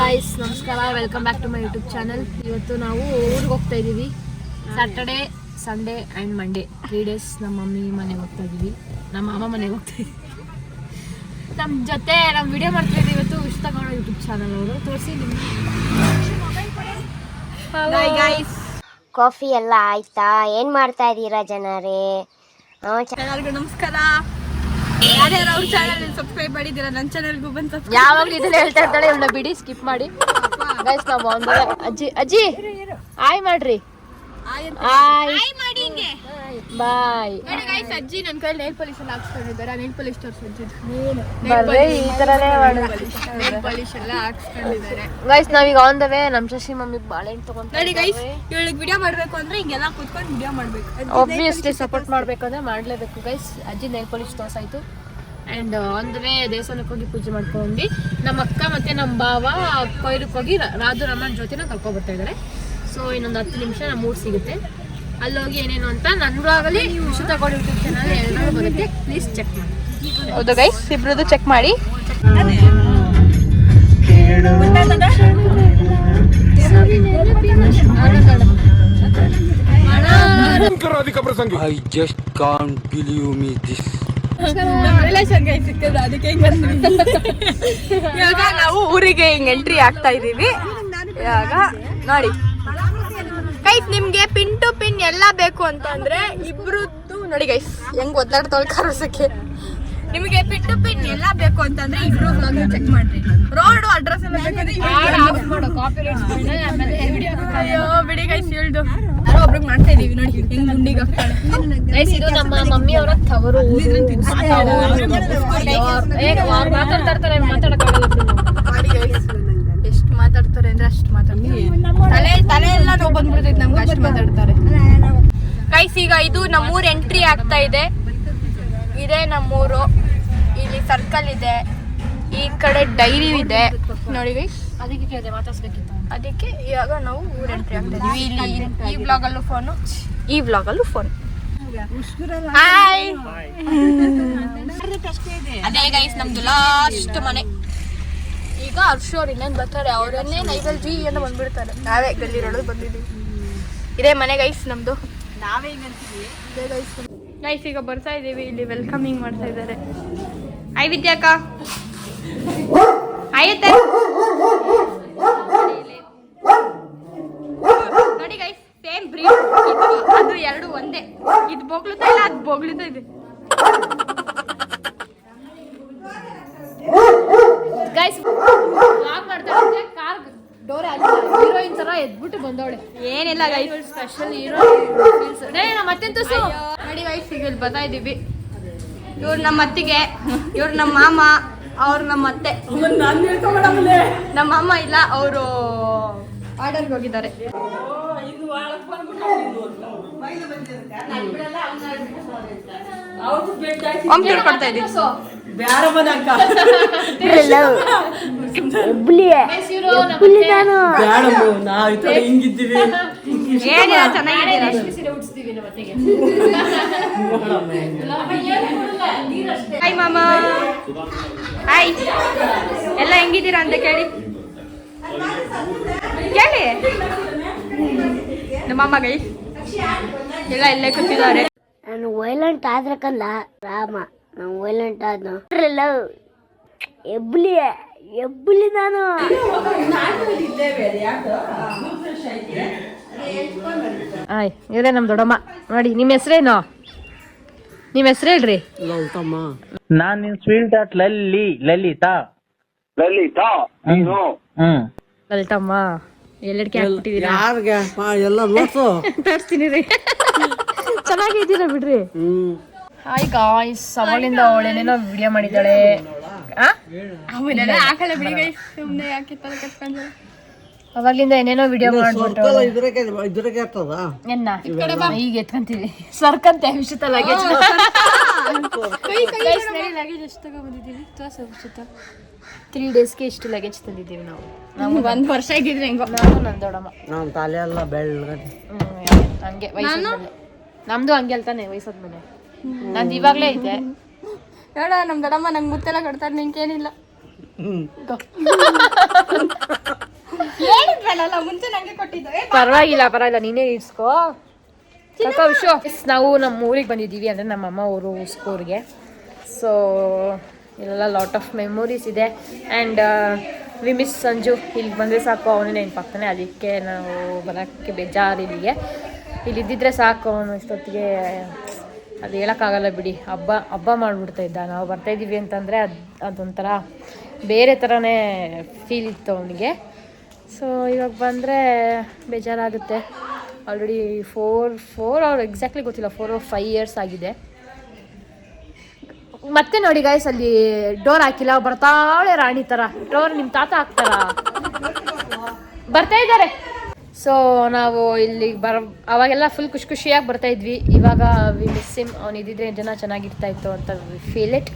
Guys ನಮಸ್ಕಾರ, welcome back to my YouTube channel. ಇವತ್ತು ನಾವು ಊರಿಗೆ ಹೋಗ್ತಾ ಇದ್ದೀವಿ. Saturday, Sunday and Monday 3 days ನಮ್ಮ ಮಮ್ಮಿ ಮನೆಗೆ ಹೋಗ್ತಾ ಇದ್ದೀವಿ, ನಮ್ಮ ಮಾಮ ಮನೆಗೆ ಹೋಗ್ತಾ ಇದ್ದೀವಿ. ನಮ್ಮ ಜೊತೆ ನಾವು ವಿಡಿಯೋ ಮಾಡ್ತಾ ಇದ್ದೀವಿ ಇವತ್ತು. ಇಷ್ಟ ತಗೊಂಡು ಯೂಟ್ಯೂಬ್ ಚಾನಲ್ ಅವರು ತೋರಿಸಿ ನಿಮ್ಗೆ. ಕಾಫಿ ಎಲ್ಲ ಆಯ್ತಾ? ಏನ್ ಮಾಡ್ತಾ ಇದ್ದೀರಾ ಜನರೇ? ಎಲ್ಲರಿಗೂ ನಮಸ್ಕಾರ. ಯಾರ್ಯಾರು ಅವ್ರ ಚಾನಲ್ ಸಬ್ಸ್ಕ್ರೈಬ್ ಮಾಡಿದ್ದೀರಾ, ನನ್ನ ಚಾನಲ್ಗೂ ಬಂದು ಯಾವಾಗಲೂ ಇದನ್ನ ಹೇಳ್ತಾ ಇರ್ತಾಳೆ. ಇವನ್ನ ಬಿಡಿ, ಸ್ಕಿಪ್ ಮಾಡಿ. ಗೈಸ್ ನಾವು ಅಜ್ಜಿ ಅಜ್ಜಿ ಆಯ್ ಮಾಡ್ರಿ, ಬಾಯ್. ಅಜ್ಜಿ ನನ್ನ ಕೈ ನೈಲ್ ಪಾಲಿಶ್ ಎಲ್ಲ ಹಾಕ್ಸ್ಕೊಂಡಿದ್ದಾರೆ. ನೈಲ್ ಪಾಲಿಶ್ ತೋರಿಸಿದ್ದಾರೆ, ಈ ತರನೇ ನೈಲ್ ಪಾಲಿಶ್ ಎಲ್ಲ ಹಾಕ್ಸ್ಕೊಂಡಿದ್ದಾರೆ. ಗೈಸ್ ನಾವೀಗ ಆನ್ ದ ವೇ. ನಮ್ಮ ಶಶಿ ಮಮ್ಮಿ ಬಾಳೆಹಣ್ಣು ತಗೊಂಡು ಗೈಸ್ ಇವಳಿಗೆ ವಿಡಿಯೋ ಮಾಡಬೇಕು ಅಂದ್ರೆ ಹಿಂಗೆಲ್ಲ ಕೂತ್ಕೊಂಡು ವಿಡಿಯೋ ಮಾಡಬೇಕು. ಆಬ್ವಿಯಸ್ಲಿ ಸಪೋರ್ಟ್ ಮಾಡಬೇಕಂದ್ರೆ ಮಾಡಲೇಬೇಕು. ಗೈಸ್ ಅಜ್ಜಿ ನೈಲ್ ಪಾಲಿಶ್ ತೋರ್ಸಾಯ್ತು. ಆ್ಯಂಡ್ ಆನ್ ದ ವೇ ದೇವಸ್ಥಾನಕ್ಕೆ ಹೋಗಿ ಪೂಜೆ ಮಾಡ್ಕೊಂಡ್ವಿ. ನಮ್ಮ ಅಕ್ಕ ಮತ್ತು ನಮ್ಮ ಭಾವ ಕೊಯ್ಲಕ್ಕೆ ಹೋಗಿ ರಾಧು ರಮಣ್ ಜೊತೆನ ಕರ್ಕೊಬರ್ತಾ ಇದ್ದಾರೆ. ಸೊ ಇನ್ನೊಂದು 10 ನಿಮಿಷ ನಮ್ಮ ಊರು ಸಿಗುತ್ತೆ. ಅಲ್ಲೋಗಿ ಏನೇನು ಅಂತ ನನ್ನ ಬ್ಲಾಗಲ್ಲಿ ವಿಷಯ ತಗೊಂಡು ಯೂಟ್ಯೂಬ್ ಚಾನಲ್ ಎಲ್ಲರೂ ಬರುತ್ತೆ, ಪ್ಲೀಸ್ ಚೆಕ್ ಮಾಡಿ. ಹೌದು ಗೈಸ್, ಇಬ್ರದ್ದು ಚೆಕ್ ಮಾಡಿ. I just can't believe me this. ಇವಾಗ ನಾವು ಊರಿಗೆ ಹಿಂಗ್ ಎಂಟ್ರಿ ಆಗ್ತಾ ಇದೀವಿ. ಇವಾಗ ನೋಡಿ ಗೈಸ್, ನಿಮ್ಗೆ ಪಿನ್ ಟು ಪಿನ್ ಎಲ್ಲ ಬೇಕು ಅಂತಂದ್ರೆ ಇಬ್ರದ್ದು ನೋಡಿ ಗೈಸ್ ಹೆಂಗ್ ಒದ್ದಾಡ್ತಾಳೆ ಕರ್ಸಕ್ಕೆ. ನಿಮಗೆ ಪಿನ್ ಟು ಪಿನ್ ಎಲ್ಲ ಬೇಕು ಅಂತಂದ್ರೆ ಇಬ್ರು ಬ್ಲಾಗ್ ಚೆಕ್ ಮಾಡ್ರಿ. ರೋಡ್ ಅಡ್ರೆಸ್ ಎಲ್ಲ ಅಯ್ಯೋ ಬಿಡಿ ಗೈಸ್, ಹೇಳ್ದು ಒಬ್ರಿಗೆ ಮಾಡ್ತಾ ಇದೀವಿ ನೋಡಿ ಹೆಂಗ್ ಗುಂಡಿಗೆ ಗೈಸ್. ಇದು ನಮ್ಮ ಮಮ್ಮಿ ಅವರ ತವರು ಮಾತಾಡ್ತಾ ಇರ್ತಾರೆ, ಎಷ್ಟು ಮಾತಾಡ್ತಾರೆ ಅಂದ್ರೆ ಅಷ್ಟು ಮಾತಾಡ್ತೀವಿ. ತಲೆ ಎಲ್ಲ ನೋವು ಬಂದ್ಬಿಡ್ತೈತೆ ನಮ್ಗೆ, ಅಷ್ಟು ಮಾತಾಡ್ತಾರೆ ಗೈಸ್. ಈಗ ಇದು ನಮ್ಮೂರ್ ಎಂಟ್ರಿ ಆಗ್ತಾ ಇದೆ. ಇದೇ ನಮ್ಮೂರು. ಇಲ್ಲಿ ಸರ್ಕಲ್ ಇದೆ, ಈ ಕಡೆ ಡೈರಿ ಇದೆ ನೋಡಿ ಗೈಸ್. ಅದಕ್ಕೆ ಕೇಳಿದೆ ಮಾತಾಡ್ಸ್ಬೇಕಿತ್ತು. ಅದಕ್ಕೆ ಇವಾಗ ನಾವು ಊರ್ ಎಂಟ್ರಿ ಆಗ್ತಾ ಇದೀವಿ. ಇಲ್ಲಿ ಈ ಬ್ಲಾಗಲ್ಲೂ ಫೋನು, ಈ ಬ್ಲಾಗಲ್ಲೂ ಫೋನ್. ಅದೇ ಗೈಸ್ ನಮ್ದು ಲಾಸ್ಟ್ ಮನೆ. ಈಗ ಹರ್ಷವ್ರು ಇನ್ನೇನು ಬರ್ತಾರೆ, ಅವರನ್ನೇ ನೈವೇಲ್ಜಿ ಅಂತ ಬಂದ್ಬಿಡ್ತಾರೆ. ನಾವೇ ಗಲ್ಲಿರೋಳು ಬಂದಿದ್ದೀವಿ. ಇದೇ ಮನೆ ಗೈಸ್ ನಮ್ದು. ನಾವೇ ಹಿಂಗಂತೀವಿ ಗೈಸ್. ಈಗ ಬರ್ತಾ ಇದ್ದೀವಿ, ಇಲ್ಲಿ ವೆಲ್ಕಮಿಂಗ್ ಮಾಡ್ತಾ ಇದ್ದಾರೆ. ಐ ವಿದ್ಯಾಕ ಆಯ್ತ ನೋಡಿ ಗೈಸ್, ಸೇಮ್ ಬ್ರೀಡ್. ಅದು ಎರಡು ಒಂದೇ. ಇದು ಬೋಗ್ಲುತ್ತಾ ಇಲ್ಲ, ಅದು ಬೋಗ್ಲುತ್ತಾ ಇದೆ ಗೈಸ್. ವಾಕ್ ಮಾಡ್ತಾ ಇದ್ದೆ, ಕಾರ್ ಡೋರ್ ಹೀರೋಯಿನ್ ತರ ಎದ್ಬಿಟ್ಟು ಬಂದವಳೆ. ಏನಿಲ್ಲ ಗೈಸ್, ಸ್ಪೆಷಲ್ ಹೀರೋಯಿನ್ ಮತ್ತೆಂತ ನೋಡಿ ಗೈಸ್. ಈಗ ಇಲ್ಲಿ ಬರ್ತಾ ಇದ್ದೀವಿ. ಇವ್ರು ನಮ್ಮ ಅತ್ತಿಗೆ, ಇವ್ರು ನಮ್ಮ ಮಾಮ, ಅವ್ರು ನಮ್ಮ ಅತ್ತೆ. ನಮ್ಮ ಮಾಮ ಇಲ್ಲ, ಅವರು ಆರ್ಡರ್ಗೆ ಹೋಗಿದ್ದಾರೆ. ಕೊಡ್ತಾ ಇದ್ದೀವಿ. ಹಾಯ್ ಮಾಮ, ಹಾಯ್. ಎಲ್ಲ ಹೆಂಗಿದ್ದೀರಾ ಅಂತ ಕೇಳಿ ನಮ್ಮ ಮಾಮ ಗೈ ಎಲ್ಲ ಇಲ್ಲೇ ಕೂತಿದ್ದಾರೆ. ನಾನು ವೈಲೆಂಟ್ ಆದ್ರಕಲ್ಲ ರಾಮ, ನಾನು ವೈಲೆಂಟ್ ಆದ್ನು ಎಬ್ಬುಲಿ ನಾನು. ಇವರೇ ನಮ್ ದೊಡ್ಡಮ್ಮ ನೋಡಿ. ನಿಮ್ಮ ಹೆಸರೇನು? ನಿಮ್ಮ ಹೆಸರು ಹೇಳ್ರಿ. ನಾನ್ ನಿನ್ ಸ್ವೀಟ್ ಆಟ್ ಲಲಿತಾ. ಲಲಿತಮ್ಮ ಎಲ್ಲಡಿಕೆ ಹಾಕ್ಬಿಟ್ಟಿದ್ದೀರಾ? ತೋರಿಸ್ತೀನಿ ರೀ, ಚೆನ್ನಾಗಿದ್ದೀರಾ ಬಿಡ್ರಿ. ಹಾಯ್ ಗಾಯ್ಸ್, ಅವಳಿಂದ ಅವಳೇನೇನೋ ವಿಡಿಯೋ ಮಾಡಿದ್ದಾಳೆ. ಅವಾಗ್ಲಿಂದ ಏನೇನೋ ವಿಡಿಯೋ ಮಾಡ್ಬಿಟ್ಟು ಈಗ ಎತ್ಕೊಂತೀವಿ. ಸರ್ಕಂತೆ ವಿಷಿತ ಲಗೇಜ್ ಎಷ್ಟು ತಗೊಂಡ್ಬಂದಿದ್ದೀವಿ ತೋರ್ಸ. 3 daysಗೆ ಇಷ್ಟು ಲಗೇಜ್ ತಂದಿದ್ದೀವಿ ನಾವು. ನಮ್ಗೆ 1 ವರ್ಷ ಆಗಿದ್ರೆ ಹೆಂಗೋ. ನಾನು ನನ್ನ ದೊಡ್ಡಮ್ಮ ಹಂಗೆ ವಯಸ್ಸಾದ್ಮೇಲೆ. ನಮ್ದು ಹಂಗೆ ಅಲ್ತಾನೆ ವಯಸ್ಸಾದ್ಮೇಲೆ. ನಂದು ಇವಾಗಲೇ ಐತೆ ನೋಡ. ನಮ್ಮ ದೊಡ್ಡಮ್ಮ ನಂಗೆ ಮುತ್ತೆಲ್ಲ ಕೊಡ್ತಾರೆ, ನಿಂಗೇನಿಲ್ಲ. ಪರವಾಗಿಲ್ಲ ನೀನೇ ಇಡ್ಸ್ಕೋ ವಿಶ್ವ. ನಾವು ನಮ್ಮ ಊರಿಗೆ ಬಂದಿದ್ದೀವಿ ಅಂದರೆ ನಮ್ಮ ಅಮ್ಮ ಊರು ಸ್ಕೂರ್ಗೆ. ಸೊ ಇಲ್ಲೆಲ್ಲ ಲಾಟ್ ಆಫ್ ಮೆಮೊರೀಸ್ ಇದೆ. And we miss Sanju. ಇಲ್ಲಿಗೆ ಬಂದರೆ ಸಾಕು ಅವನೇ ನೆನಪಾಗ್ತಾನೆ. ಅದಕ್ಕೆ ನಾವು ಬರೋಕ್ಕೆ ಬೇಜಾರು ಇಲ್ಲಿಗೆ. ಇಲ್ಲಿದ್ದಿದ್ರೆ ಸಾಕು ಅವನು ಇಷ್ಟೊತ್ತಿಗೆ. ಅದು ಹೇಳೋಕ್ಕಾಗಲ್ಲ ಬಿಡಿ. ಹಬ್ಬ ಮಾಡಿಬಿಡ್ತಾ ಇದ್ದ. ನಾವು ಬರ್ತಾಯಿದ್ದೀವಿ ಅಂತಂದರೆ ಅದೊಂಥರ ಬೇರೆ ಥರನೇ ಫೀಲ್ ಇತ್ತು ಅವನಿಗೆ. ಸೊ ಇವಾಗ ಬಂದರೆ ಬೇಜಾರಾಗುತ್ತೆ. ಆಲ್ರೆಡಿ 4 ಅವ್ರು ಎಕ್ಸಾಕ್ಟ್ಲಿ ಗೊತ್ತಿಲ್ಲ 4 or 5 years ಆಗಿದೆ. ಮತ್ತೆ ನೋಡಿ ಗೈಸ್, ಅಲ್ಲಿ ಡೋರ್ ಹಾಕಿಲ್ಲ. ಬರ್ತಾಳೆ ರಾಣಿ ಥರ. ಡೋರ್ ನಿಮ್ಮ ತಾತ ಹಾಕ್ತಾರ. ಬರ್ತಾ ಇದ್ದಾರೆ. ಸೊ ನಾವು ಇಲ್ಲಿಗೆ ಅವಾಗೆಲ್ಲ ಫುಲ್ ಖುಷಿಯಾಗಿ ಬರ್ತಾಯಿದ್ವಿ. ಇವಾಗ ವಿ ಮಿಸ್ ಹಿಮ್. ಅವ್ನು ಇದ್ದಿದ್ರೆ ಜನ ಚೆನ್ನಾಗಿರ್ತಾ ಇತ್ತು ಅಂತ ವಿ ಫೀಲ್ ಇಟ್.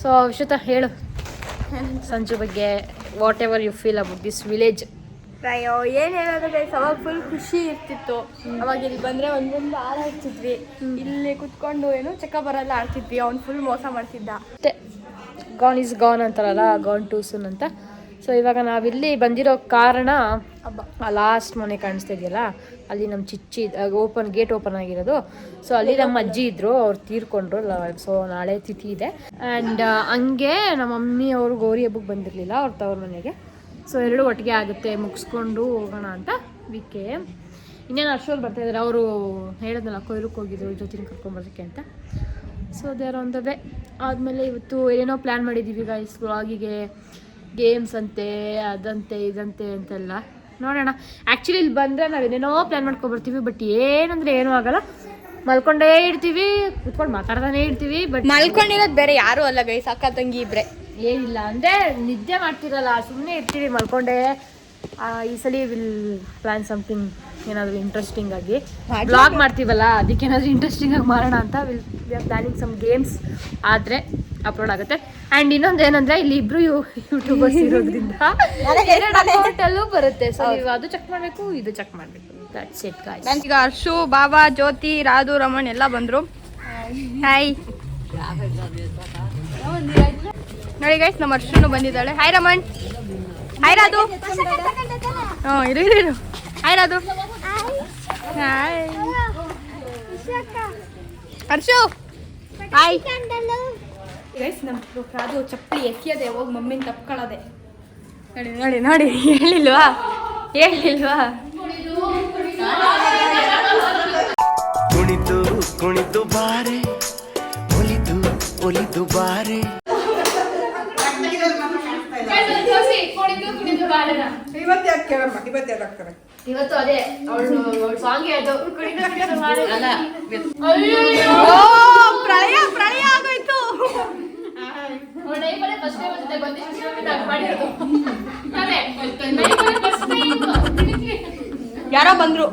ಸೊ ವಿಶ್ವತ ಹೇಳು ಸಂಜು ಬಗ್ಗೆ. Whatever you feel about this village. ಅಯ್ಯೋ ಏನು ಹೇಳೋದು ಗೈಸ್, ಅವಾಗ ಫುಲ್ ಖುಷಿ ಇರ್ತಿತ್ತು. ಅವಾಗ ಇಲ್ಲಿ ಬಂದರೆ ಒಂದೊಂದು ಹಾರ ಹಚ್ಚಿದ್ವಿ. ಇಲ್ಲಿ ಕುತ್ಕೊಂಡು ಏನು ಚಕ್ಕ ಬರಲ್ಲ ಆಡ್ತಿದ್ವಿ. ಅವ್ನು ಫುಲ್ ಮೋಸ ಮಾಡ್ತಿದ್ದ. ಮತ್ತೆ ಗಾನ್ ಈಸ್ ಗಾನ್ ಅಂತಾರಲ್ಲ, ಗಾನ್ ಟೂ ಸೂನ್ ಅಂತ. ಸೊ ಇವಾಗ ನಾವಿಲ್ಲಿ ಬಂದಿರೋ ಕಾರಣ ಆ ಲಾಸ್ಟ್ ಮನೆ ಕಾಣಿಸ್ತಾ ಇದೆಯಲ್ಲ, ಅಲ್ಲಿ ನಮ್ಮ ಚಿಚ್ಚಿ ಗೇಟ್ ಓಪನ್ ಆಗಿರೋದು. ಸೊ ಅಲ್ಲಿ ನಮ್ಮ ಅಜ್ಜಿ ಇದ್ದರು, ಅವ್ರು ತೀರ್ಕೊಂಡ್ರು. ಸೊ ನಾಳೆ ತಿಥಿ ಇದೆ. ಆ್ಯಂಡ್ ಹಂಗೆ ನಮ್ಮ ಮಮ್ಮಿ ಅವರು ಗೌರಿ ಹಬ್ಬಕ್ಕೆ ಬಂದಿರಲಿಲ್ಲ ಅವ್ರ ತವ್ರ ಮನೆಗೆ. ಸೊ 2 ಒಟ್ಟಿಗೆ ಆಗುತ್ತೆ, ಮುಗಿಸ್ಕೊಂಡು ಹೋಗೋಣ ಅಂತ ವಿಕೆ. ಇನ್ನೇನು ಅಷ್ಟೊಂದು ಬರ್ತಾಯಿದ್ದಾರೆ. ಅವರು ಹೇಳಿದ್ನಲ್ಲ ಕೊಯ್ರಕ್ಕೆ ಹೋಗಿದ್ರು ಜೊತೆ ಕರ್ಕೊಂಬರೋಕ್ಕೆ ಅಂತ. So there on the way. ಆದಮೇಲೆ ಇವತ್ತು ಏನೋ ಪ್ಲ್ಯಾನ್ ಮಾಡಿದ್ದೀವಿ ಗೈಸ್ ವ್ಲಾಗಿಗೆ. ಗೇಮ್ಸ್ ಅಂತೆ, ಅದಂತೆ ಇದಂತೆ ಅಂತೆಲ್ಲ ನೋಡೋಣ. ಆ್ಯಕ್ಚುಲಿ ಇಲ್ಲಿ ಬಂದರೆ ನಾವು ಏನೇನೋ ಪ್ಲ್ಯಾನ್ ಮಾಡ್ಕೊಬರ್ತೀವಿ. ಬಟ್ ಏನಂದರೆ ಏನೂ ಆಗೋಲ್ಲ. ಮಲ್ಕೊಂಡೇ ಇರ್ತೀವಿ, ಕುತ್ಕೊಂಡು ಮಾತಾಡ್ತಾನೆ ಇರ್ತೀವಿ. ಬಟ್ ಮಲ್ಕೊಂಡಿರೋದು ಬೇರೆ ಯಾರೂ ಅಲ್ಲ ಗೈಸ್, ಅಕ್ಕ ತಂಗಿ ಇಬ್ಬರೇ. ಏನಿಲ್ಲ ಅಂದರೆ ನಿದ್ದೆ ಮಾಡ್ತಿರಲ್ಲ, ಸುಮ್ಮನೆ ಇರ್ತೀವಿ ಮಲ್ಕೊಂಡೆ. ಈ ಸಲ ವಿಲ್ ಪ್ಲ್ಯಾನ್ ಸಮಥಿಂಗ್, ಏನಾದರೂ ಇಂಟ್ರೆಸ್ಟಿಂಗ್ ಆಗಿ ಬ್ಲಾಗ್ ಮಾಡ್ತೀವಲ್ಲ, ಅದಕ್ಕೆ ಏನಾದರೂ ಇಂಟ್ರೆಸ್ಟಿಂಗ್ ಆಗಿ ಮಾಡೋಣ ಅಂತ we are planning some games. ಆದರೆ ಅಪ್ಲೋಡ್ ಆಗುತ್ತೆ. ಆ್ಯಂಡ್ ಇನ್ನೊಂದು ಏನಂದರೆ ಇಲ್ಲಿ ಇಬ್ಬರು ಯೂಟ್ಯೂಬರ್ಸ್ ಇರೋದ್ರಿಂದ 2 ಅಕೌಂಟಲ್ಲೂ ಬರುತ್ತೆ. ಸೊ ನೀವು ಅದು ಚೆಕ್ ಮಾಡಬೇಕು, ಇದು ಚೆಕ್ ಮಾಡಬೇಕು. That's it guys. ಈಗ ಹರ್ಷು, ಬಾಬಾ, ಜ್ಯೋತಿ, ರಾಧು, ರಮಣ್ ಎಲ್ಲ ಬಂದರು. ಹಾಯ್ ನೋಡಿ ಗೈಸ್, ನಮ್ಮ ಹರ್ಷುನು ಬಂದಿದ್ದಾಳೆ. ಹಾಯ್ ರಮಣ್. ಹಾಯ್ ರಾಧು. ಇರು. Hi Radhu. Hi ಹರ್ಷು. Hi guys, ನಮ್ಮ ರಾಧು ಚಪ್ಪಲಿ ಎತ್ತಿಯದೆ ಹೋಗಿ ಮಮ್ಮಿನ ತಪ್ಕೊಳ್ಳೋದೆ. ನೋಡಿ ಹೇಳಿಲ್ವಾ. ಕುಣಿತು ಬಾರೆ, ಒಲಿದು ಬಾರೆ. ಇವತ್ತು ಅದೇ ಅವಳು ಸಾಂಗ್ ಪ್ರಳಯ ಆಗೋಯ್ತು. ಯಾರೋ ಬಂದ್ರು.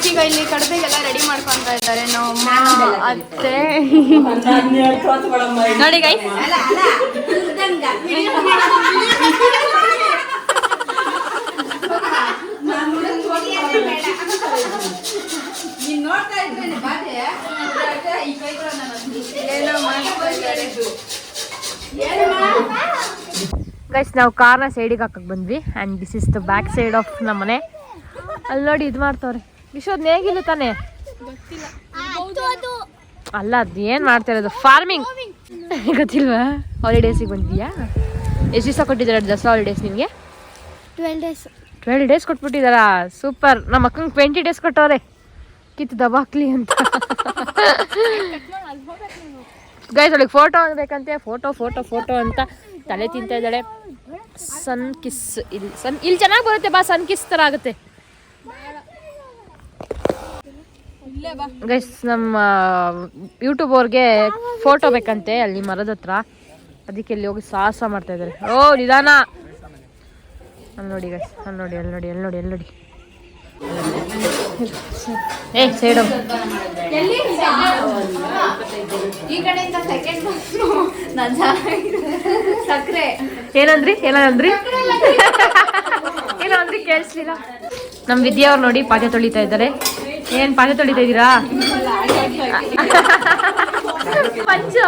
ಈಗ ಇಲ್ಲಿ ಕಡಬೆಗೆಲ್ಲ ರೆಡಿ ಮಾಡ್ಕೊಂತ ಇದ್ದಾರೆ ನಮ್ಮ ಅತ್ತೆ. ನೋಡಿ ಗೈಸ್, ಗೈಸ್ ನಾವು ಕಾರ್ನ ಸೈಡಿಗೆ ಹಾಕಕ್ಕೆ ಬಂದ್ವಿ. And this is the back side of ನಮ್ಮ ಮನೆ. ಅಲ್ಲಿ ನೋಡಿ ಇದು ಮಾಡ್ತವ್ರೆ. ವಿಶ್ವದ್ ನೇಗಿಲ್ಲ ತಾನೆ ಅಲ್ಲ, ಅದು ಏನು ಮಾಡ್ತಾ ಇರೋದು ಫಾರ್ಮಿಂಗ್ ಗೊತ್ತಿಲ್ವಾ? ಹಾಲಿಡೇಸಿಗೆ ಬಂದಿದ್ಯಾ? ಎಷ್ಟು ದಿವಸ ಕೊಟ್ಟಿದ್ದಾರೆ ದಸರಾ ಹಾಲಿಡೇಸ್ ನಿಮಗೆ? 12 days ಕೊಟ್ಬಿಟ್ಟಿದ್ದಾರಾ? ಸೂಪರ್. ನಮ್ಮ ಅಕ್ಕಂಗೆ 20 days ಕೊಟ್ಟವ್ರೆ, ಕಿತ್ತು ದಬಾಕ್ಲಿ ಅಂತ. ಗೈಸ್ ಅವಳಿಗೆ ಫೋಟೋ ಅನ್ಬೇಕಂತೆ. ಫೋಟೋ ಅಂತ ತಲೆ ತಿಂತಾ ಇದ್ದಾಳೆ. ಸನ್ ಕಿಸ್ ಇಲ್ಲಿ ಚೆನ್ನಾಗಿ ಬರುತ್ತೆ ಬಾ. ಸನ್ ಕಿಸ್ ಥರ ಆಗುತ್ತೆ ಗೈಸ್. ನಮ್ಮ ಯೂಟ್ಯೂಬ್ ಅವ್ರಿಗೆ ಫೋಟೋ ಬೇಕಂತೆ ಅಲ್ಲಿ ಮರದ ಹತ್ರ. ಅದಕ್ಕೆ ಇಲ್ಲಿ ಹೋಗಿ ಸಾಹಸ ಮಾಡ್ತಾ ಇದ್ದಾರೆ. ಓ ನಿಧಾನ. ಅಲ್ಲಿ ನೋಡಿ ಗೈಸ್, ಅಲ್ಲಿ ನೋಡಿ. ಏ ಸೈಡು ಏನಂದ್ರಿ ಏನೋ ಕೇಳಿಸ್ಲಿಲ್ಲ. ನಮ್ಮ ವಿದ್ಯಾ ಅವ್ರು ನೋಡಿ ಪಾತ್ರೆ ತೊಳಿತಾ ಇದ್ದಾರೆ. ಏನ್ ಪಾತ್ರೆ ತೊಳಿತಾ ಇದ್ದೀರಾ? ಪಂಚು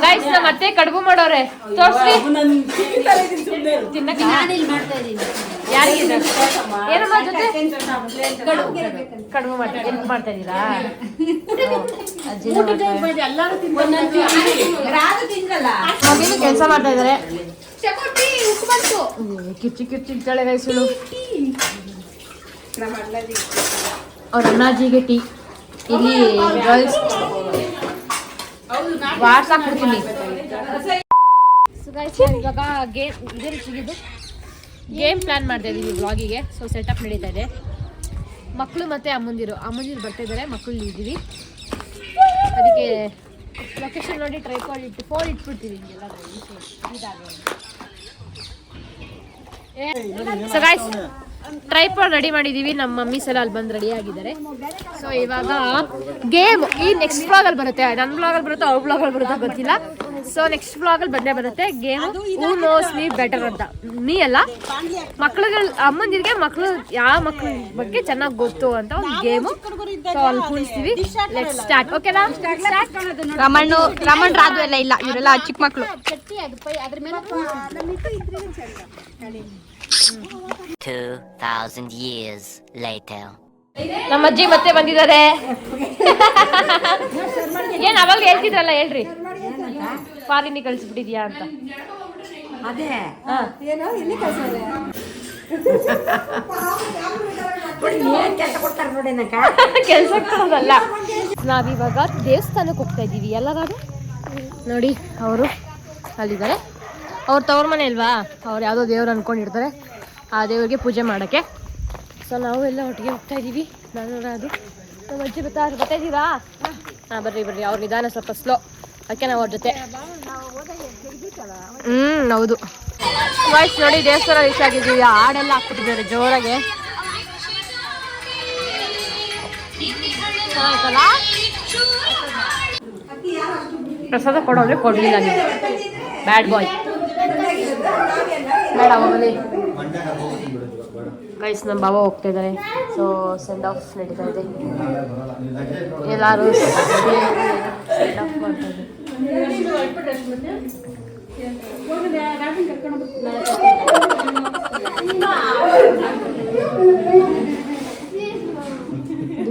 ಗೈಸ್ ನಮ್ಮ ಅತ್ತೆ ಕಡುಬು ಮಾಡೋರೆ ತೋರ್ಸಿ. ಯಾರಿಗೆ ಏನಮ್ಮ ಜೊತೆ ಕಡುಬು ಮಾಡ್ತಾ ಇದ್ದೀರಾ? ಕೆಲಸ ಮಾಡ್ತಾ ಇದಾರೆ. ಕಿಚ್ಚಿ ಕಿಚ್ಚಿಡ್ತಾಳೆ ಗೈಸುಳು. ಅವ್ರ ಅಣ್ಣಾಜಿಗೆ ಟೀ. ಇಲ್ಲಿ ಗರ್ಲ್ಸ್ ವಾಟ್ಸಾಪ್ ಕೊಡ್ತೀನಿ. ಇವಾಗ ಗೇಮ್ ಪ್ಲಾನ್ ಮಾಡ್ತಾ ಇದೀವಿ ವ್ಲಾಗಿಗೆ. ಸೊ ಸೆಟಪ್ ನಡೀತಾ ಇದೆ. ಮಕ್ಕಳು ಮತ್ತೆ ಅಮ್ಮಂದಿರು ಬರ್ತಾ ಇದ್ದಾರೆ. ಮಕ್ಕಳು ಇದ್ದೀವಿ. ಅದಕ್ಕೆ ಲೊಕೇಶನ್ ನೋಡಿ ಟ್ರೈಪಾಡ್ ಇಟ್ಟು ಫೋನ್ ಇಟ್ಬಿಡ್ತೀವಿ. ಸೊ ಗೈಸ್ ಟ್ರೈಪಾಡ್ ರೆಡಿ ಮಾಡಿದೀವಿ. ನಮ್ಮ ಮಮ್ಮೀಸ್ ಎಲ್ಲ ಅಲ್ಲಿ ಬಂದು ರೆಡಿ ಆಗಿದ್ದಾರೆ. ಸೊ ಇವಾಗ ಗೇಮ್ ಈ ನೆಕ್ಸ್ಟ್ ವ್ಲಾಗಲ್ಲಿ ಬರುತ್ತೆ. ನನ್ನ ವ್ಲಾಗಲ್ಲಿ ಬರುತ್ತೋ ಅವ್ರ ವ್ಲಾಗಲ್ಲಿ ಬರುತ್ತೋ ಗೊತ್ತಿಲ್ಲ. ಸೊ ನೆಕ್ಸ್ಟ್ ವ್ಲಾಗಲ್ಲಿ ಬಂದೇ ಬರುತ್ತೆ game who knows me better ಅಂತ. ನೀ ಅಲ್ಲ ಮಕ್ಳುಗಳು ಅಮ್ಮಂದಿರಿಗೆ ಮಕ್ಕಳು ಯಾವ ಮಕ್ಳ ಬಗ್ಗೆ ಚೆನ್ನಾಗಿ ಗೊತ್ತು ಅಂತ ಒಂದು ಗೇಮು. ಸೊ ಅಲ್ಲಿ ಕೂರಿಸ್ತೀವಿ. Let's start. ಓಕೆನಾ? ರಮಣ್ ರಾಜು ಎಲ್ಲ ಇಲ್ಲ, ಇವರೆಲ್ಲ ಚಿಕ್ಕ ಮಕ್ಕಳು. 2000 years later. ನಮ್ಮ ಅಜ್ಜಿ ಮತ್ತೆ ಬಂದಿದ್ದಾರೆ. ಏನ್ ಅವಾಗ ಹೇಳ್ತಿದ್ರಲ್ಲ, ಹೇಳ್ರಿ. ಫಾರಿನಿಗೆ ಕಳಿಸ್ಬಿಟ್ಟಿದ್ಯಾ ಅಂತ. ಕೆಲ್ಸಕ್ಕಲ್ಲ. ನಾವಿವಾಗ ದೇವಸ್ಥಾನಕ್ಕೆ ಹೋಗ್ತಾ ಇದ್ದೀವಿ. ಎಲ್ಲರೂ ನೋಡಿ ಅವರು ಅಲ್ಲಿದ್ದಾರೆ. ಅವ್ರ ತವ್ರ ಮನೆ ಅಲ್ವಾ, ಅವ್ರು ಯಾವುದೋ ದೇವ್ರು ಅನ್ಕೊಂಡಿರ್ತಾರೆ. ಆ ದೇವ್ರಿಗೆ ಪೂಜೆ ಮಾಡೋಕ್ಕೆ. ಸೊ ನಾವು ಎಲ್ಲ ಒಟ್ಟಿಗೆ ಹೋಗ್ತಾ ಇದ್ದೀವಿ. ನಾನು ಅದು ನಮ್ಮ ಅಜ್ಜಿ ಬರ್ತಾ ಇದ್ದೀರಾ? ಹಾಂ ಬರ್ರಿ. ಅವ್ರ ನಿಧಾನ ಸ್ವಲ್ಪ ಸ್ಲೋ, ಅದಕ್ಕೆ ನಾವು ಅವ್ರ ಜೊತೆ. ಹೌದು ವಾಯ್ಸ್ ನೋಡಿ. ದೇವಸ್ಥಾನ ರೀಚ್ ಆಗಿದ್ದೀವಿ. ಹಾಡೆಲ್ಲ ಹಾಕ್ಬಿಟ್ಟಿದ್ದಾರೆ ಜೋರಾಗೆ. ಚೆನ್ನಾಯ್ತಲ್ಲ? ಪ್ರಸಾದ ಕೊಡೋದ್ರೆ ಕೊಡಲಿಲ್ಲ ನೀವು. ಬ್ಯಾಡ್ ಬಾಯ್. ಬೇಡ ಹೋಗಲಿ ಗೈಸ್. ನಮ್ಮ ಬಾಬಾ ಹೋಗ್ತಾ ಇದ್ದಾರೆ. ಸೊ ಸೆಂಡ್ ಆಫ್ ನಡೀತಾ ಇದೆ. ಎಲ್ಲರೂ ಸೆಂಡ್ ಆಫ್ ಮಾಡ್ತಾ ಇದ್ದಾರೆ.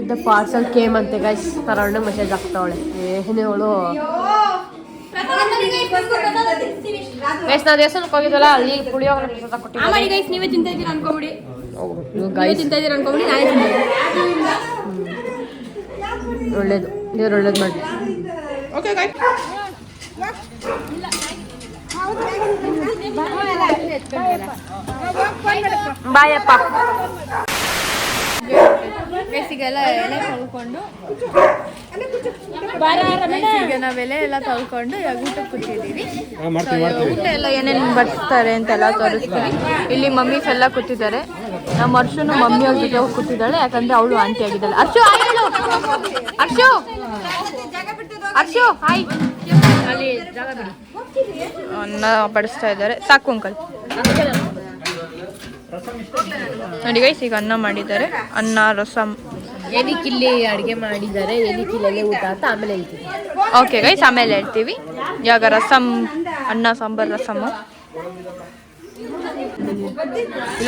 ದ ಪಾರ್ಸಲ್ ಕೇಮ್ ಅಂತೆ ಗೈಸ್. ತರಣ್ಣ ಮೆಸೇಜ್ ಆಗ್ತಾವಳೆ. ಏನೇ ಅವಳು ಗೈಸ್. ನಾವು ದೇವಸ್ಥಾನಕ್ಕೆ ಹೋಗಿದ್ವಲ್ಲ, ಅಲ್ಲಿ ಪುಳಿಯೋಗರೆ ಪ್ರಸಾದ ಕೊಟ್ಟಿದ್ದಾರೆ. ಗೈಸ್ ನೀವೇ ತಿಂತಾ ಇದ್ದೀರಾ ಅನ್ಕೊಂಬಿಡಿ. ಒಳ್ಳೇದು, ದೇವ್ರು ಒಳ್ಳೇದು ಮಾಡಿ. ಬಾಯಪ್ಪ. ಬೇಸಿಗೆಲ್ಲ ಎಲೆ ತೊಳ್ಕೊಂಡು ನಾವೆಲೆ ಎಲ್ಲ ತೊಳ್ಕೊಂಡು ಇವಾಗ ಊಟಕ್ಕೆ ಕೂತಿದ್ದೀವಿ. ಊಟ ಎಲ್ಲ ಏನೇನು ಬರ್ತಾರೆ ಅಂತೆಲ್ಲ ತೋರಿಸ್ತೀವಿ. ಇಲ್ಲಿ ಮಮ್ಮೀಸ್ ಎಲ್ಲ ಕೂತಿದ್ದಾರೆ. ನಮ್ಮ ಅರ್ಶುನು ಮಮ್ಮಿ ಅವ್ರ ಜೊತೆ ಹೋಗಿ ಕೂತಿದ್ದಾಳೆ, ಯಾಕಂದ್ರೆ ಅವಳು ಆಂಟಿ ಆಗಿದ್ದಾಳೆ. ಅರ್ಶು ಹಾಯ್. ಅಲ್ಲಿ ಜಾಗ ಬಿಡಿ. ಅನ್ನ ಬಡಿಸ್ತಾ ಇದ್ದಾರೆ. ಸಾಕು ಅಂಕಲ್. ನೋಡಿ ಗೈಸ್, ಈಗ ಅನ್ನ ಮಾಡಿದ್ದಾರೆ. ಅನ್ನ, ರಸಮ್, ಏನಿಕ್ಕಿಲ್ಲಿ ಅಡುಗೆ ಮಾಡಿದ್ದಾರೆ. ಏನಿಕ್ಕಿಲ್ಲೇ ಊಟ ಅಂತ ಆಮೇಲೆ ಹೇಳ್ತೀವಿ. ಓಕೆ ಗೈಸ್, ಆಮೇಲೆ ಹೇಳ್ತೀವಿ. ಇವಾಗ ರಸಮ್, ಅನ್ನ ಸಾಂಬಾರ್ ರಸಮ್ಮು.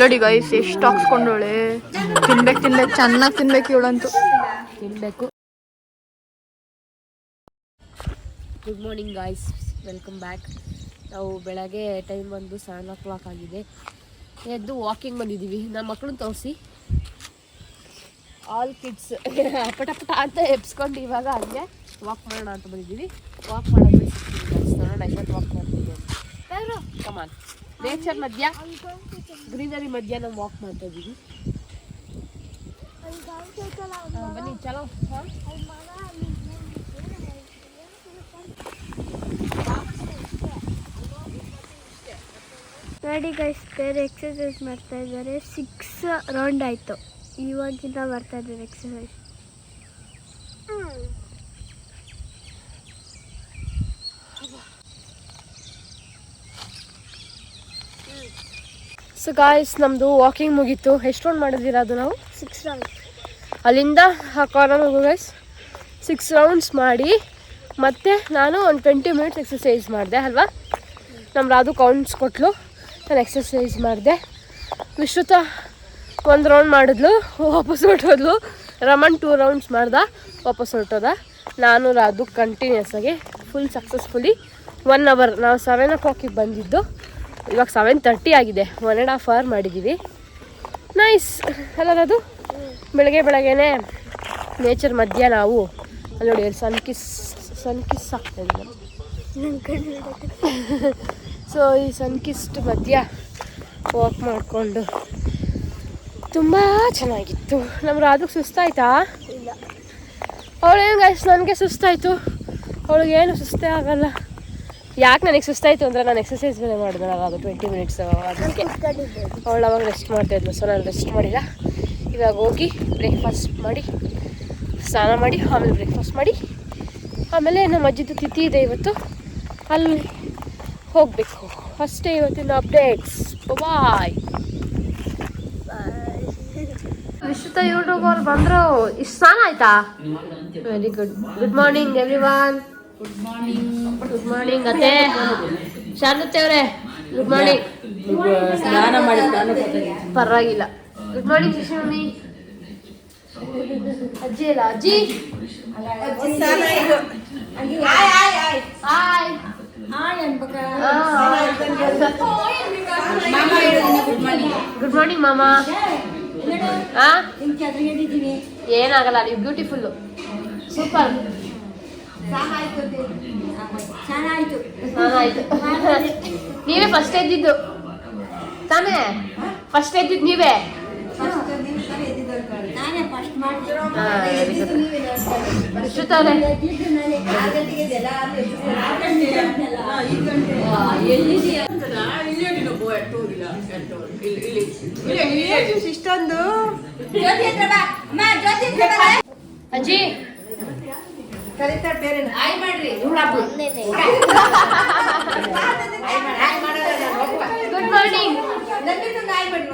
ನೋಡಿ ಗೈಸ್ ಎಷ್ಟು ಹಾಕ್ಸ್ಕೊಂಡೋಳೆ. ತಿನ್ಬೇಕು ಚೆನ್ನಾಗಿ ತಿನ್ಬೇಕು. ಇವಳಂತೂ ತಿನ್ಬೇಕು. Good morning guys, welcome back. ನಾವು ಬೆಳಗ್ಗೆ ಟೈಮ್ ಬಂದು 7 o'clock ಆಗಿದೆ. ಎದ್ದು ವಾಕಿಂಗ್ ಬಂದಿದ್ದೀವಿ. ನಮ್ಮ ಮಕ್ಕಳನ್ನ ತೋರಿಸಿ. ಆಲ್ ಕಿಡ್ಸ್ ಪಟ ಅಂತ ಎಬ್ಸ್ಕೊಂಡು ಇವಾಗ ಹಂಗೆ ವಾಕ್ ಮಾಡೋಣ ಅಂತ ಬಂದಿದ್ದೀವಿ. ವಾಕ್ ಮಾಡೋದು ನೋಡೋಣ ಇವತ್ತು ವಾಕ್ ಮಾಡ್ತಿದ್ದೀವಿ. ಕಮಾನ್. ನೇಚರ್ ಮಧ್ಯ, ಗ್ರೀನರಿ ಮಧ್ಯ ನಾವು ವಾಕ್ ಮಾಡ್ತಾ ಇದ್ದೀವಿ. ಬನ್ನಿ ಚಲೋ. ನೋಡಿ ಗೈಸ್, ಬೇರೆ ಎಕ್ಸಸೈಸ್ ಮಾಡ್ತಾ ಇದ್ದಾರೆ. 6 ರೌಂಡ್ ಆಯಿತು. ಇವಾಗಿಂದ ಮಾಡ್ತಾ ಇದ್ದಾರೆ ಎಕ್ಸಸೈಸ್. ಸೊ ಗಾಯ್ಸ್ ನಮ್ಮದು ವಾಕಿಂಗ್ ಮುಗೀತು. ಎಷ್ಟು ರೌಂಡ್ ಮಾಡಿದ್ದೀರ ಅದು ನಾವು? 6 ರೌಂಡ್. ಅಲ್ಲಿಂದ ಆ ಕಾರ್ನರ್ವರೆಗೂ ಗೈಸ್ 6 ರೌಂಡ್ಸ್ ಮಾಡಿ ಮತ್ತು ನಾನು ಒಂದು 20 ಮಿನಿಟ್ಸ್ ಎಕ್ಸಸೈಸ್ ಮಾಡಿದೆ ಅಲ್ವಾ. ನಮ್ಮ ರಾಧು ಕೌಂಟ್ಸ್ ಕೊಟ್ಟಲು, ನಾನು ಎಕ್ಸಸೈಸ್ ಮಾಡಿದೆ. ವಿಶ್ರುತ 1 ರೌಂಡ್ ಮಾಡಿದ್ಲು, ವಾಪಸ್ ಹೊರಟೋದ್ಲು. ರಮನ್ 2 ರೌಂಡ್ಸ್ ಮಾಡ್ದ, ವಾಪಸ್ ಹೊರಟೋದ. ನಾನು ರಾಧು ಕಂಟಿನ್ಯೂಸ್ ಆಗಿ ಫುಲ್ ಸಕ್ಸಸ್ಫುಲಿ 1 ಅವರ್. ನಾವು 7 o'clock ಬಂದಿದ್ದು, ಇವಾಗ 7:30 ಆಗಿದೆ. 1.5 hour ಮಾಡಿದ್ದೀವಿ. ನೈಸ್ ಅಲ್ಲ ಅದು. ಬೆಳಗ್ಗೆನೇ ನೇಚರ್ ಮಧ್ಯ ನಾವು ಅಲ್ಲಿ ನೋಡಿ ಸನ್ ಕಿಸ್ ಆಗ್ತಾ ಇದೆ. ಸೊ ಈ ಸನ್ ಕಿಸ್ಟ್ ಮಧ್ಯ ವಾಕ್ ಮಾಡಿಕೊಂಡು ತುಂಬ ಚೆನ್ನಾಗಿತ್ತು. ನಮ್ಮ ರಾಧುಗೆ ಸುಸ್ತಾಯ್ತಾ? ಇಲ್ಲ. ಅವಳೇನು ಗೈಸ್ ನನಗೆ ಸುಸ್ತಾಯಿತು, ಅವಳಿಗೇನು ಸುಸ್ತೇ ಆಗಲ್ಲ. ಯಾಕೆ ನನಗೆ ಸುಸ್ತಾಯಿತು ಅಂದರೆ ನಾನು ಎಕ್ಸಸೈಸ್ ಬೇರೆ ಮಾಡಿದ್ನಲ್ಲ ಅದು 20 ಮಿನಿಟ್ಸ್, ಅದಕ್ಕೆ ಅವಳು ಅವಾಗ ರೆಸ್ಟ್ ಮಾಡ್ತಾಯಿದ್ಲು. ಸೊ ನಾನು ರೆಸ್ಟ್ ಮಾಡಿಲ್ಲ. ಇವಾಗ ಹೋಗಿ ಬ್ರೇಕ್ಫಾಸ್ಟ್ ಮಾಡಿ, ಸ್ನಾನ ಮಾಡಿ, ಆಮೇಲೆ ಬ್ರೇಕ್ಫಾಸ್ಟ್ ಮಾಡಿ, ಆಮೇಲೆ ನಮ್ಮ ಅಜ್ಜಿದು ತಿಥಿ ಇದೆ ಇವತ್ತು, ಅಲ್ಲಿ ಹೋಗಬೇಕು. ಅಷ್ಟೇ ಇವತ್ತಿನ ಅಪ್ಡೇಟ್ಸ್. ಬಾಯ್. ವಿಶ್ರುತ ಯೂಟ್ಯೂಬರ್ ಬಂದರು. ಇಷ್ಟು ಸ್ನಾನ ಆಯ್ತಾ? Very good. Good morning everyone. Good morning ಅತ್ತೆ ಶಾರದತ್ತೆ ಅವರೇ. Good morning. ಸ್ನಾನ ಮಾಡಿ ಪರವಾಗಿಲ್ಲ. Good morning Shashi mummy. ಅಜ್ಜಿ ಅಲ್ಲ ಅಜ್ಜಿ. ಗುಡ್ ಮಾರ್ನಿಂಗ್ ಮಾಮ. ಏನಾಗಲ್ಲ, ನೀವು ಬ್ಯೂಟಿಫುಲ್ಲು, ಸೂಪರ್. ಸ್ನಾನ ಆಯ್ತು. ನೀವೇ ಫಸ್ಟ್ ಎದ್ದಿದ್ದು ತಾನೇ? ಫಸ್ಟ್ ಎದ್ದಿದ್ದು ನೀವೇ? ವಿಶ್ರುತ ಅವರೇ ಇಷ್ಟೊಂದು ಅಜ್ಜಿ ಕರೀತಾರೆ ಬೇರೆ ಮಾಡ್ರಿ. Good morning.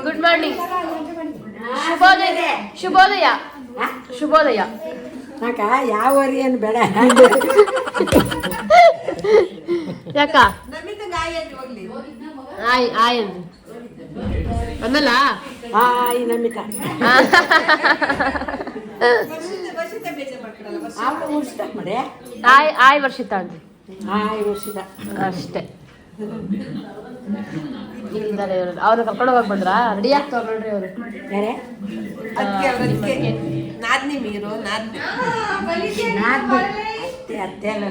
Good morning. ಶುಭೋದಯ. ಶುಭೋದಯ. ಯಾವ ಏನು ಬೇಡ. ಯಾಕ ಆಯ್ ಆಯ್ ಅಂದ್ರಿ ಅನ್ನಲ್ಲ? ಹಾಯ್ ನಮಿತಾ ಆಯ್ ಆಯ್ ವರ್ಷಿತ ಅಂದ್ರಿ. ಹಾಯ್ ವರ್ಷಿತ ಅಷ್ಟೇ. ಇಲ್ಲಿದ್ದಾರೆ ಇವರು. ಅವ್ರು ಕರ್ಕೊಂಡು ಹೋಗಕ್ ಬಂದ್ರ? ರೆಡಿ ಆಗ್ತಾವ ನೋಡ್ರಿ ಅವರು. ನಾದ್ನಿ ಮೀರು ನಾದ್ನಿ ಅತ್ತೆ ಅಲ್ಲ